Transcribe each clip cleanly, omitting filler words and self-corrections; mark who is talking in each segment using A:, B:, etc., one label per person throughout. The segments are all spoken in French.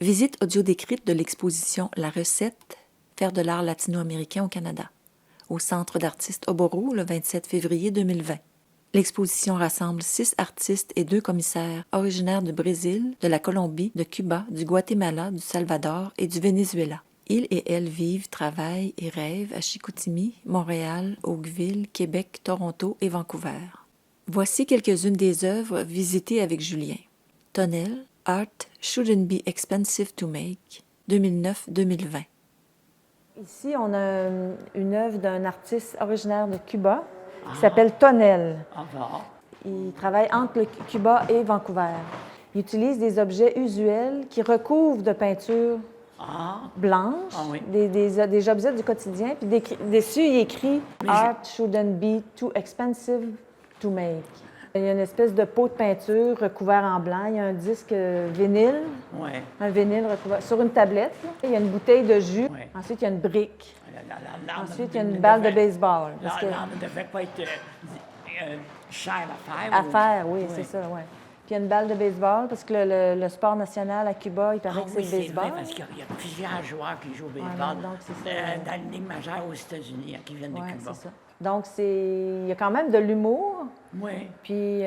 A: Visite audio décrite de l'exposition La Recette, faire de l'art latino-américain au Canada, au Centre d'artistes Oboro le 27 février 2020. L'exposition rassemble 6 artistes et 2 commissaires originaires du Brésil, de la Colombie, de Cuba, du Guatemala, du Salvador et du Venezuela. Ils et elles vivent, travaillent et rêvent à Chicoutimi, Montréal, Oakville, Québec, Toronto et Vancouver. Voici quelques-unes des œuvres visitées avec Julien. Tonnelle, Art Shouldn't Be Expensive to Make, 2009-2020.
B: Ici, on a une œuvre d'un artiste originaire de Cuba qui s'appelle Tonnelle. Il travaille entre le Cuba et Vancouver. Il utilise des objets usuels qui recouvrent de peinture blanche, des objets du quotidien. Puis dessus, il écrit « Art shouldn't be too expensive to make ». Il y a une espèce de pot de peinture recouvert en blanc. Il y a un disque vinyle, un vinyle recouvert sur une tablette. Là. Il y a une bouteille de jus. Ensuite, il y a une brique. Ensuite, il y a une balle de baseball.
C: L'arme ne devait pas être chère à faire.
B: À faire, oui, c'est ça, oui. Puis il y a une balle de baseball, parce que le sport national à Cuba, il paraît que c'est le baseball.
C: C'est vrai, parce qu'il y a plusieurs joueurs qui jouent au baseball dans la Ligue majeure aux États-Unis, qui viennent de Cuba.
B: C'est ça. Donc, il y a quand même de l'humour.
C: Oui.
B: Puis,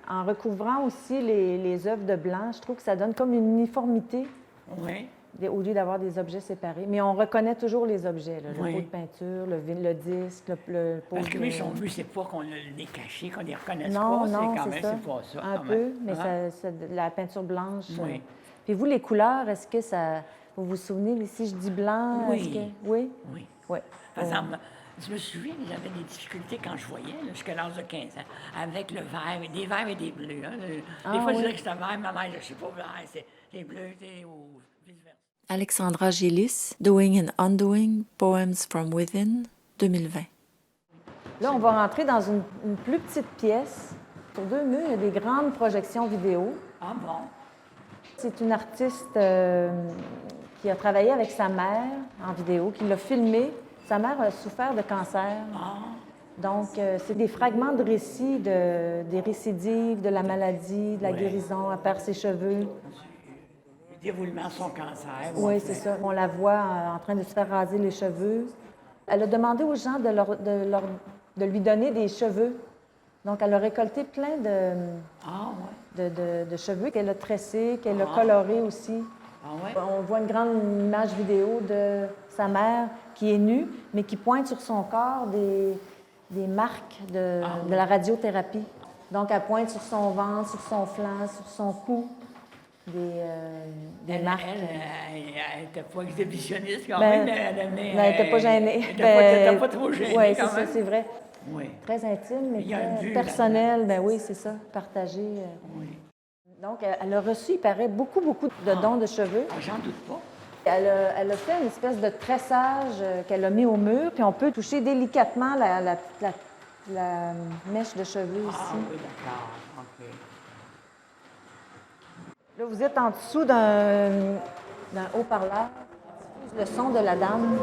B: en recouvrant aussi les œuvres de blanc, je trouve que ça donne comme une uniformité.
C: Oui.
B: Au lieu d'avoir des objets séparés. Mais on reconnaît toujours les objets, là, le pot de peinture, le disque, le pot
C: Parce que lui, son but, c'est pas qu'on les cache, qu'on les reconnaisse pas. C'est pas ça.
B: Un peu, mais la peinture blanche. Oui. Puis vous, les couleurs, est-ce que ça... Vous vous souvenez, si je dis blanc,
C: oui.
B: Est-ce que... Oui?
C: Oui. Oui. Par exemple, je me souviens que j'avais des difficultés quand je voyais, jusqu'à l'âge de 15 ans, avec le vert, des verts et des bleus. Hein. Des fois, je disais que c'était vert, ma mère, je ne sais pas, vert, c'est des bleus, ou vice-versa.
A: Alexandra Gélis, Doing and Undoing, Poems from Within, 2020.
B: Là, on va rentrer dans une plus petite pièce. Sur 2 murs, il y a des grandes projections vidéo.
C: Ah bon?
B: C'est une artiste qui a travaillé avec sa mère en vidéo, qui l'a filmé. Sa mère a souffert de cancer. Donc, c'est des fragments de récits des récidives, de la maladie, de la guérison. Elle perd ses cheveux.
C: Le déroulement de son cancer.
B: Oui, c'est ça. On la voit en train de se faire raser les cheveux. Elle a demandé aux gens de lui donner des cheveux. Donc, elle a récolté plein de cheveux qu'elle a tressés, qu'elle a colorés aussi. On voit une grande image vidéo de sa mère qui est nue, mais qui pointe sur son corps des marques de la radiothérapie. Donc, elle pointe sur son ventre, sur son flanc, sur son cou, des marques.
C: Elle n'était pas exhibitionniste quand
B: même,
C: mais
B: elle n'était pas gênée.
C: Elle n'était pas trop gênée.
B: Oui, c'est ça, c'est vrai.
C: Oui.
B: Très intime, mais très personnel. Ben oui, c'est ça, partagé.
C: Oui.
B: Donc, elle a reçu, il paraît, beaucoup de dons de cheveux.
C: J'en doute pas.
B: Elle a fait une espèce de tressage qu'elle a mis au mur, puis on peut toucher délicatement la mèche de cheveux ici.
C: Ah oui, d'accord. OK.
B: Là, vous êtes en dessous d'un haut-parleur. Le son de la dame.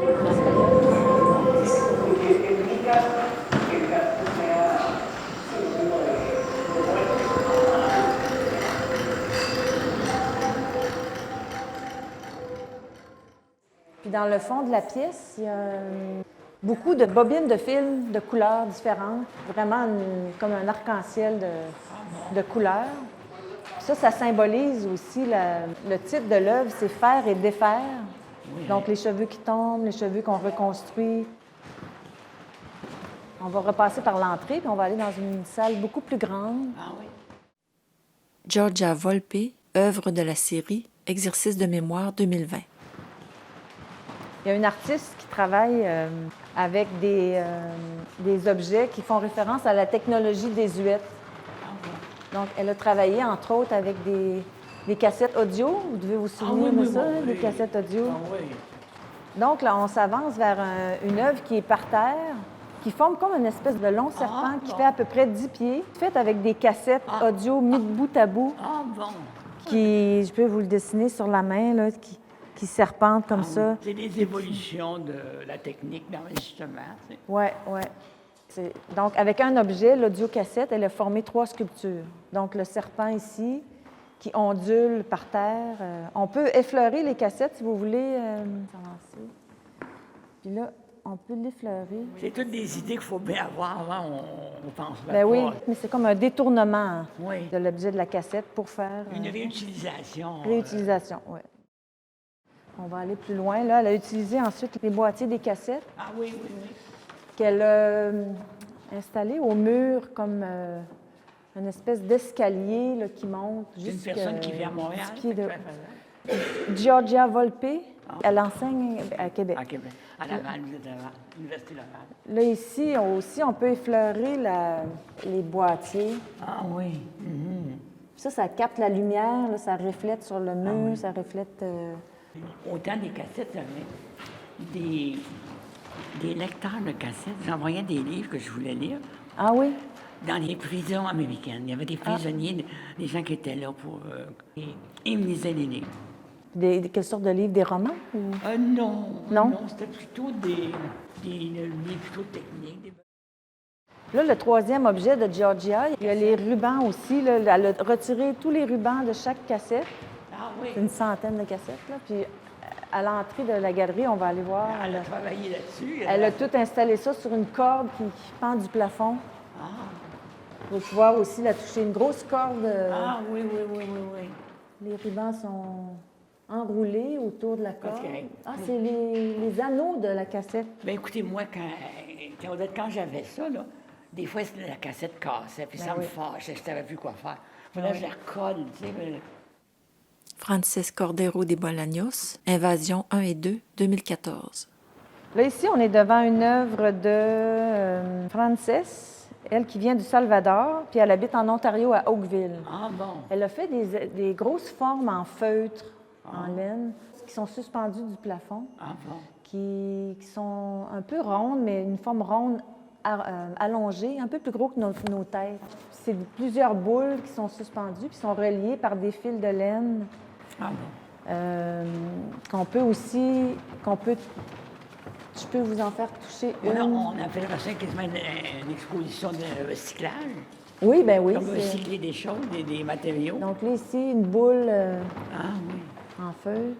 B: Puis dans le fond de la pièce, il y a beaucoup de bobines de films de couleurs différentes, vraiment comme un arc-en-ciel de couleurs. Ça symbolise aussi le titre de l'œuvre, c'est « Faire et défaire ». Donc les cheveux qui tombent, les cheveux qu'on reconstruit. On va repasser par l'entrée, puis on va aller dans une salle beaucoup plus grande.
C: Ah oui.
A: Giorgia Volpe, œuvre de la série Exercice de mémoire 2020.
B: Il y a une artiste qui travaille avec des objets qui font référence à la technologie désuète. Donc, elle a travaillé, entre autres, avec des cassettes audio. Vous devez vous souvenir de ça, des cassettes audio. Donc, là, on s'avance vers une œuvre qui est par terre, qui forme comme une espèce de long serpent qui fait à peu près 10 pieds, faite avec des cassettes audio mis de bout à bout.
C: Ah bon!
B: Qui, je peux vous le dessiner sur la main, là, qui serpente comme ça.
C: C'est des évolutions de la technique d'enregistrement.
B: Oui, oui. Donc, avec un objet, l'audiocassette, elle a formé 3 sculptures. Donc, le serpent ici, qui ondulent par terre. On peut effleurer les cassettes si vous voulez avancer. Puis là, on peut l'effleurer.
C: C'est toutes des idées qu'il faut bien avoir avant, on pense.
B: Ben oui, mais c'est comme un détournement
C: oui.
B: de l'objet de la cassette pour faire...
C: Une réutilisation.
B: Réutilisation, oui. On va aller plus loin. Là, elle a utilisé ensuite les boîtiers des cassettes.
C: Ah oui, oui, oui.
B: Qu'elle a installés au mur comme une espèce d'escalier là, qui monte jusqu'à...
C: C'est une personne qui vit à Montréal.
B: Georgia Volpe. Elle enseigne à Québec.
C: À Québec. À Laval, vous êtes à l'Université Laval.
B: Là, ici aussi, on peut effleurer les boîtiers.
C: Ah oui. Mm-hmm.
B: Ça capte la lumière, là, ça reflète sur le mur,
C: oui.
B: ça reflète...
C: Autant des cassettes, j'avais des lecteurs de cassettes. J'envoyais des livres que je voulais lire.
B: Ah oui?
C: Dans les prisons américaines. Il y avait des prisonniers, des gens qui étaient là pour... ils me lisaient les livres.
B: Quelle sorte de livres? Des romans? Ou...
C: Non.
B: Non?
C: Non, c'était plutôt des livres plutôt techniques.
B: Là, le troisième objet de Georgia, il y a les rubans aussi. Là, elle a retiré tous les rubans de chaque cassette.
C: Ah oui?
B: Une centaine de cassettes. Là. Puis à l'entrée de la galerie, on va aller voir.
C: Elle a travaillé là-dessus.
B: Elle a tout installé ça sur une corde qui pend du plafond.
C: Ah.
B: Vous pouvez pouvoir aussi la toucher. Une grosse corde.
C: Ah oui, oui, oui, oui, oui.
B: Les rubans sont enroulés autour de la corde.
C: Okay.
B: Ah, c'est les anneaux de la cassette.
C: Bien, écoutez, moi, quand j'avais ça, là, des fois, la cassette cassait, puis ça me fâchait, je ne savais plus quoi faire. Là, je la recolle, tu sais.
A: Frances Cordero de Bolaños, Invasion 1 et 2, 2014.
B: Là, ici, on est devant une œuvre de Frances, elle qui vient du Salvador, puis elle habite en Ontario, à Oakville.
C: Ah bon?
B: Elle a fait des grosses formes en feutre, en laine, qui sont suspendues du plafond, qui sont un peu rondes, mais une forme ronde allongée, un peu plus gros que nos têtes. C'est plusieurs boules qui sont suspendues, puis sont reliées par des fils de laine.
C: Ah bon?
B: Je peux vous en faire toucher une.
C: On a fait quasiment une exposition de recyclage.
B: Oui, bien oui.
C: Comme recycler des choses, des matériaux.
B: Donc là, ici, une boule en feuille.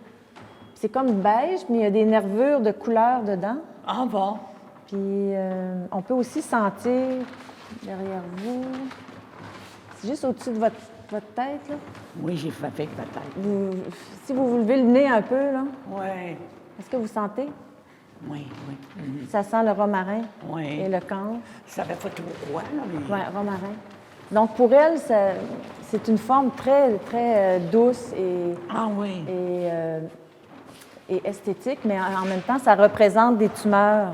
B: C'est comme beige, mais il y a des nervures de couleur dedans.
C: Ah bon?
B: Puis on peut aussi sentir derrière vous. C'est juste au-dessus de votre tête, là.
C: Oui, j'ai fait avec ma tête.
B: Si vous levez le nez un peu, là.
C: Oui.
B: Est-ce que vous sentez?
C: Oui, oui. Mm-hmm.
B: Ça sent le romarin
C: et
B: le camphre.
C: Ça ne fait pas trop quoi, là, mais...
B: Oui, romarin. Donc, pour elle, c'est une forme très, très douce et esthétique, mais en même temps, ça représente des tumeurs.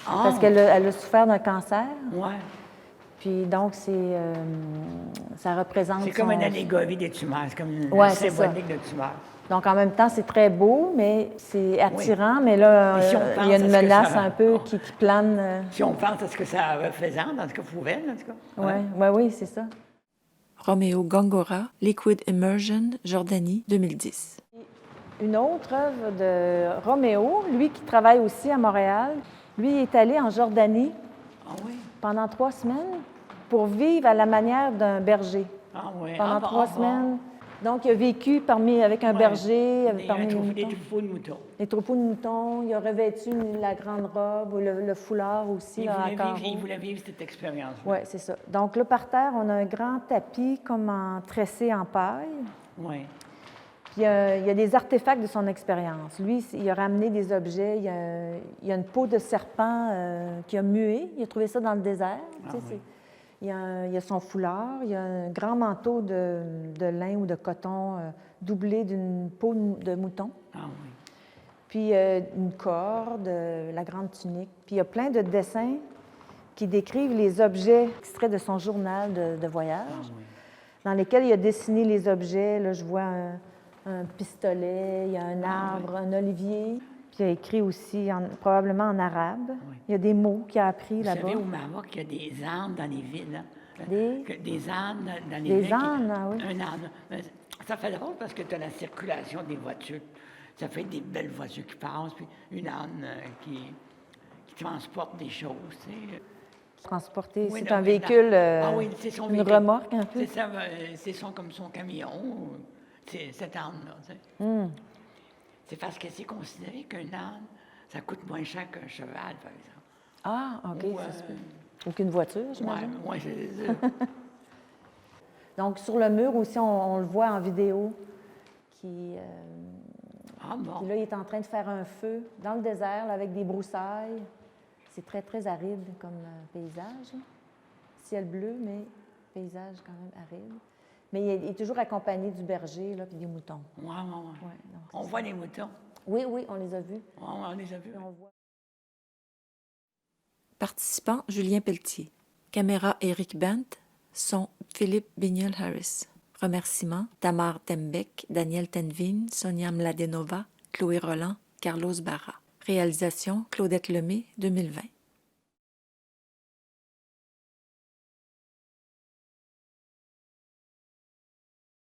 B: Parce qu'elle a souffert d'un cancer.
C: Oui.
B: Puis donc, ça représente...
C: C'est comme une allégorie des tumeurs, c'est comme une symbolique de tumeurs.
B: Donc, en même temps, c'est très beau, mais c'est attirant. Mais là, il y a une menace un peu qui plane.
C: Si on pense à ce que ça représente, en tout cas, pouvait, en tout cas.
B: Oui, c'est ça.
A: Roméo Gongora, Liquid Immersion, Jordanie, 2010.
B: Une autre œuvre de Roméo, lui qui travaille aussi à Montréal, lui est allé en Jordanie pendant 3 semaines pour vivre à la manière d'un berger. Pendant 3 semaines. Donc, il a vécu avec un berger, parmi les moutons.
C: Des troupeaux de moutons.
B: Les troupeaux de moutons. Il a revêtu la grande robe, le foulard aussi.
C: Il voulait vivre cette expérience.
B: Oui, c'est ça. Donc, là, par terre, on a un grand tapis comme tressé en paille.
C: Oui.
B: Puis, il y a des artefacts de son expérience. Lui, il a ramené des objets. Il y a une peau de serpent qui a mué. Il a trouvé ça dans le désert. Il y a son foulard, il y a un grand manteau de lin ou de coton doublé d'une peau de mouton. Puis une corde, la grande tunique. Puis il y a plein de dessins qui décrivent les objets extraits de son journal de voyage, dans lesquels il a dessiné les objets. Là, je vois un pistolet, il y a un arbre, un olivier. Puis il a écrit aussi, probablement en arabe. Il y a des mots qu'il a appris là-bas.
C: Vous savez, au Maroc, il y a des ânes dans les villes. Hein? Des ânes dans les villes.
B: Des ânes, oui.
C: Un âne. Ça fait drôle parce que tu as la circulation des voitures. Ça fait des belles voitures qui passent, puis une âne qui transporte des choses, tu sais.
B: Transporter,
C: Oui,
B: c'est
C: non,
B: un
C: mais
B: véhicule,
C: ah oui, c'est son
B: une
C: véhicule.
B: remorque un peu?
C: C'est ça, comme son camion, c'est cette âne-là, tu sais. C'est parce que c'est considéré qu'un âne, ça coûte moins cher qu'un cheval, par exemple.
B: Ah, OK,
C: Ou,
B: ça se peut. Ou qu'une voiture, j'imagine.
C: ouais, c'est ça.
B: Donc, sur le mur aussi, on le voit en vidéo, qui,
C: Ah bon.
B: puis là, il est en train de faire un feu dans le désert, là, avec des broussailles. C'est très, très aride comme paysage, là. Ciel bleu, mais paysage quand même aride. Mais il est toujours accompagné du berger, là, puis des moutons.
C: Ouais.
B: Ouais, donc
C: On voit les moutons.
B: oui, on les a vus.
C: On les a vus.
B: Puis on voit...
A: Participants, Julien Pelletier. Caméra Eric Bent. Son Philippe Bignol-Harris. Remerciements, Tamar Tembec, Daniel Tenvin, Sonia Mladenova, Chloé Roland, Carlos Barra. Réalisation, Claudette Lemay, 2020.